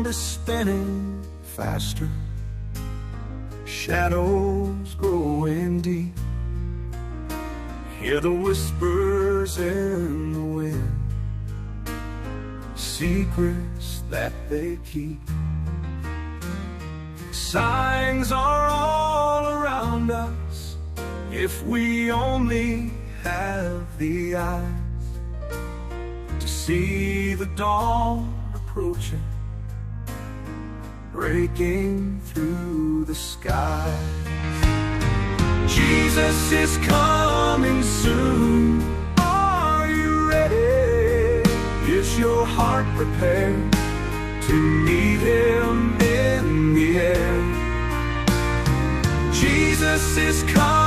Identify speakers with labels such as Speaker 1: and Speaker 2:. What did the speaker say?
Speaker 1: is spinning faster, shadows growing deep. Hear the whispers in the wind, secrets that they keep. Signs are all around us, if we only have the eyes to see the dawn approaching, breaking through the sky. Jesus is coming soon. Are you ready? Is your heart prepared to meet him in the air? Jesus is coming.